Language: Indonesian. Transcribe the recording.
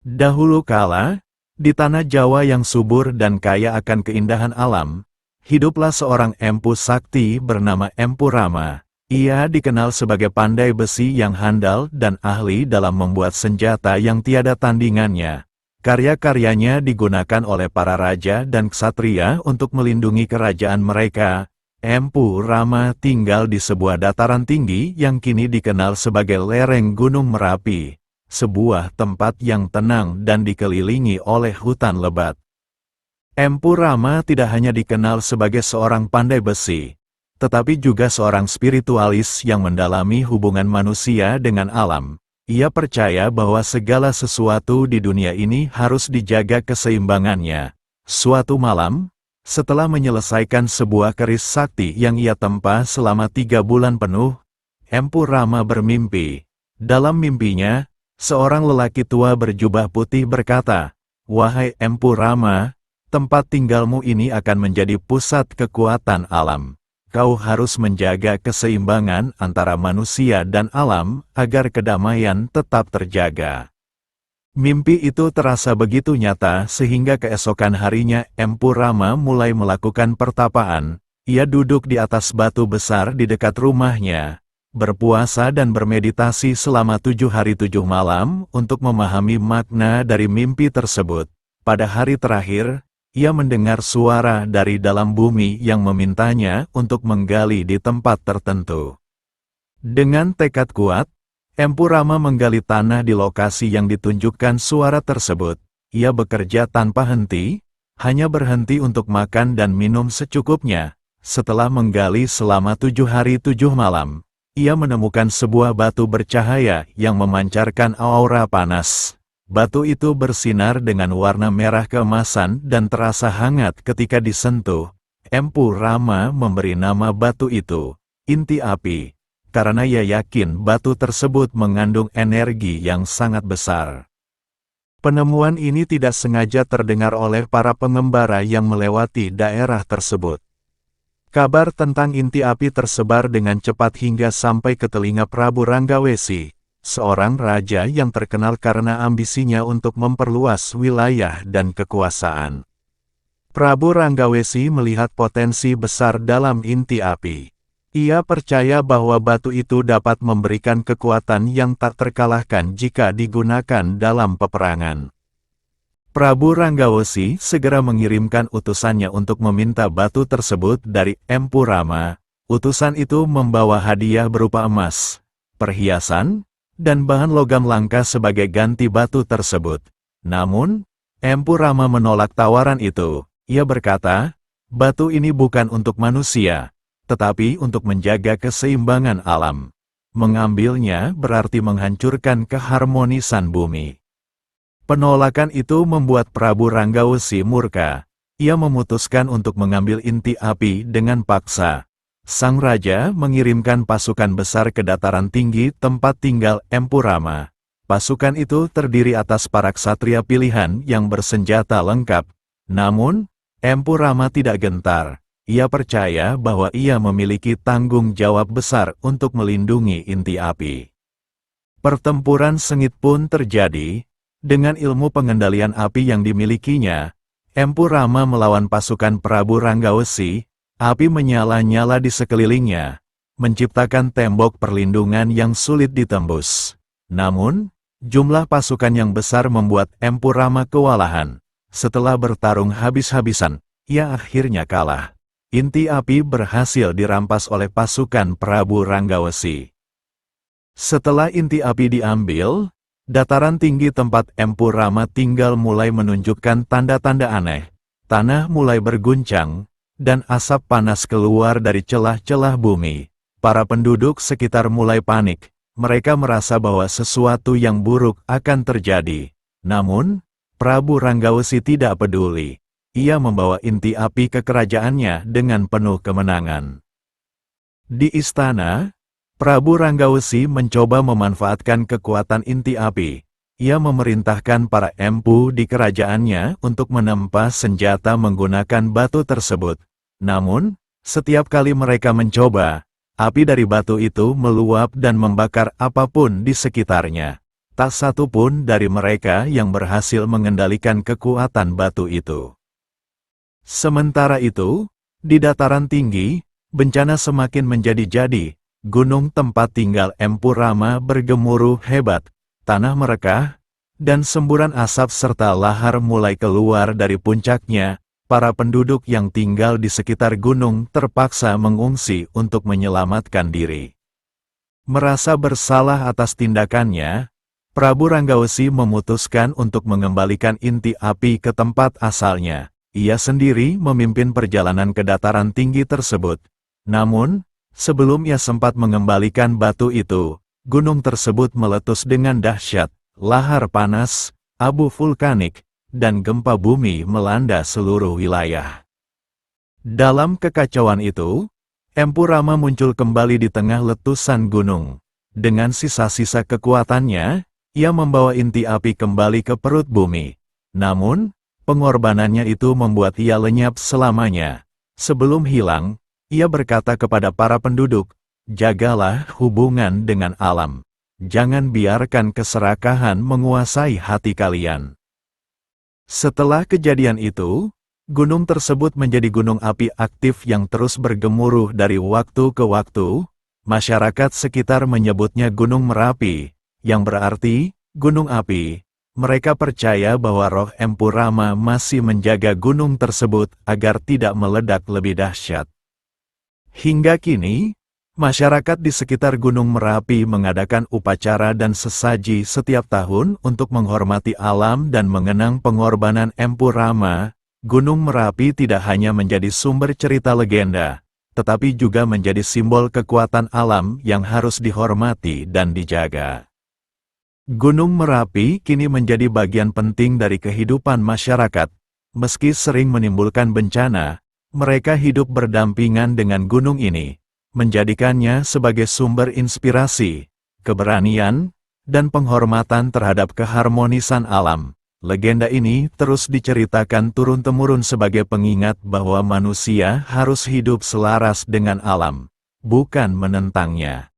Dahulu kala, di tanah Jawa yang subur dan kaya akan keindahan alam, hiduplah seorang empu sakti bernama Empu Rama. Ia dikenal sebagai pandai besi yang handal dan ahli dalam membuat senjata yang tiada tandingannya. Karya-karyanya digunakan oleh para raja dan ksatria untuk melindungi kerajaan mereka. Empu Rama tinggal di sebuah dataran tinggi yang kini dikenal sebagai lereng Gunung Merapi, sebuah tempat yang tenang dan dikelilingi oleh hutan lebat. Empu Rama tidak hanya dikenal sebagai seorang pandai besi, tetapi juga seorang spiritualis yang mendalami hubungan manusia dengan alam. Ia percaya bahwa segala sesuatu di dunia ini harus dijaga keseimbangannya. Suatu malam, setelah menyelesaikan sebuah keris sakti yang ia tempa selama 3 bulan penuh, Empu Rama bermimpi. Dalam mimpinya, seorang lelaki tua berjubah putih berkata, "Wahai Empu Rama, tempat tinggalmu ini akan menjadi pusat kekuatan alam. Kau harus menjaga keseimbangan antara manusia dan alam agar kedamaian tetap terjaga." Mimpi itu terasa begitu nyata sehingga keesokan harinya Empu Rama mulai melakukan pertapaan. Ia duduk di atas batu besar di dekat rumahnya, berpuasa dan bermeditasi selama 7 hari 7 malam untuk memahami makna dari mimpi tersebut. Pada hari terakhir, ia mendengar suara dari dalam bumi yang memintanya untuk menggali di tempat tertentu. Dengan tekad kuat, Empu Rama menggali tanah di lokasi yang ditunjukkan suara tersebut. Ia bekerja tanpa henti, hanya berhenti untuk makan dan minum secukupnya. Setelah menggali selama 7 hari 7 malam, ia menemukan sebuah batu bercahaya yang memancarkan aura panas. Batu itu bersinar dengan warna merah keemasan dan terasa hangat ketika disentuh. Empu Rama memberi nama batu itu Inti Api, karena ia yakin batu tersebut mengandung energi yang sangat besar. Penemuan ini tidak sengaja terdengar oleh para pengembara yang melewati daerah tersebut. Kabar tentang Inti Api tersebar dengan cepat hingga sampai ke telinga Prabu Ranggawesi, seorang raja yang terkenal karena ambisinya untuk memperluas wilayah dan kekuasaan. Prabu Ranggawesi melihat potensi besar dalam Inti Api. Ia percaya bahwa batu itu dapat memberikan kekuatan yang tak terkalahkan jika digunakan dalam peperangan. Prabu Ranggawesi segera mengirimkan utusannya untuk meminta batu tersebut dari Empu Rama. Utusan itu membawa hadiah berupa emas, perhiasan, dan bahan logam langka sebagai ganti batu tersebut. Namun, Empu Rama menolak tawaran itu. Ia berkata, batu ini bukan untuk manusia, tetapi untuk menjaga keseimbangan alam. Mengambilnya berarti menghancurkan keharmonisan bumi. Penolakan itu membuat Prabu Ranggawesi murka. Ia memutuskan untuk mengambil Inti Api dengan paksa. Sang raja mengirimkan pasukan besar ke dataran tinggi tempat tinggal Empu Rama. Pasukan itu terdiri atas para ksatria pilihan yang bersenjata lengkap. Namun, Empu Rama tidak gentar. Ia percaya bahwa ia memiliki tanggung jawab besar untuk melindungi Inti Api. Pertempuran sengit pun terjadi. Dengan ilmu pengendalian api yang dimilikinya, Empu Rama melawan pasukan Prabu Ranggawesi. Api menyala-nyala di sekelilingnya, menciptakan tembok perlindungan yang sulit ditembus. Namun, jumlah pasukan yang besar membuat Empu Rama kewalahan. Setelah bertarung habis-habisan, ia akhirnya kalah. Inti Api berhasil dirampas oleh pasukan Prabu Ranggawesi. Setelah Inti Api diambil, dataran tinggi tempat Empu Rama tinggal mulai menunjukkan tanda-tanda aneh. Tanah mulai berguncang, dan asap panas keluar dari celah-celah bumi. Para penduduk sekitar mulai panik. Mereka merasa bahwa sesuatu yang buruk akan terjadi. Namun, Prabu Ranggawesi tidak peduli. Ia membawa Inti Api ke kerajaannya dengan penuh kemenangan. Di istana, Prabu Ranggawesi mencoba memanfaatkan kekuatan Inti Api. Ia memerintahkan para empu di kerajaannya untuk menempa senjata menggunakan batu tersebut. Namun, setiap kali mereka mencoba, api dari batu itu meluap dan membakar apapun di sekitarnya. tak satu pun dari mereka yang berhasil mengendalikan kekuatan batu itu. Sementara itu, di dataran tinggi, bencana semakin menjadi-jadi. Gunung tempat tinggal Empu Rama bergemuruh hebat, tanah merekah, dan semburan asap serta lahar mulai keluar dari puncaknya. Para penduduk yang tinggal di sekitar gunung terpaksa mengungsi untuk menyelamatkan diri. Merasa bersalah atas tindakannya, Prabu Ranggawesi memutuskan untuk mengembalikan inti api ke tempat asalnya. Ia sendiri memimpin perjalanan ke dataran tinggi tersebut. Namun, sebelum ia sempat mengembalikan batu itu, gunung tersebut meletus dengan dahsyat. Lahar panas, abu vulkanik, dan gempa bumi melanda seluruh wilayah. Dalam kekacauan itu, Empu Rama muncul kembali di tengah letusan gunung. Dengan sisa-sisa kekuatannya, ia membawa inti api kembali ke perut bumi. Namun, pengorbanannya itu membuat ia lenyap selamanya. Sebelum hilang, ia berkata kepada para penduduk, "Jagalah hubungan dengan alam. Jangan biarkan keserakahan menguasai hati kalian." Setelah kejadian itu, gunung tersebut menjadi gunung api aktif yang terus bergemuruh dari waktu ke waktu. Masyarakat sekitar menyebutnya Gunung Merapi, yang berarti gunung api. Mereka percaya bahwa roh Empu Rama masih menjaga gunung tersebut agar tidak meledak lebih dahsyat. Hingga kini, masyarakat di sekitar Gunung Merapi mengadakan upacara dan sesaji setiap tahun untuk menghormati alam dan mengenang pengorbanan Empu Rama. Gunung Merapi tidak hanya menjadi sumber cerita legenda, tetapi juga menjadi simbol kekuatan alam yang harus dihormati dan dijaga. Gunung Merapi kini menjadi bagian penting dari kehidupan masyarakat. Meski sering menimbulkan bencana, mereka hidup berdampingan dengan gunung ini, menjadikannya sebagai sumber inspirasi, keberanian, dan penghormatan terhadap keharmonisan alam. Legenda ini terus diceritakan turun-temurun sebagai pengingat bahwa manusia harus hidup selaras dengan alam, bukan menentangnya.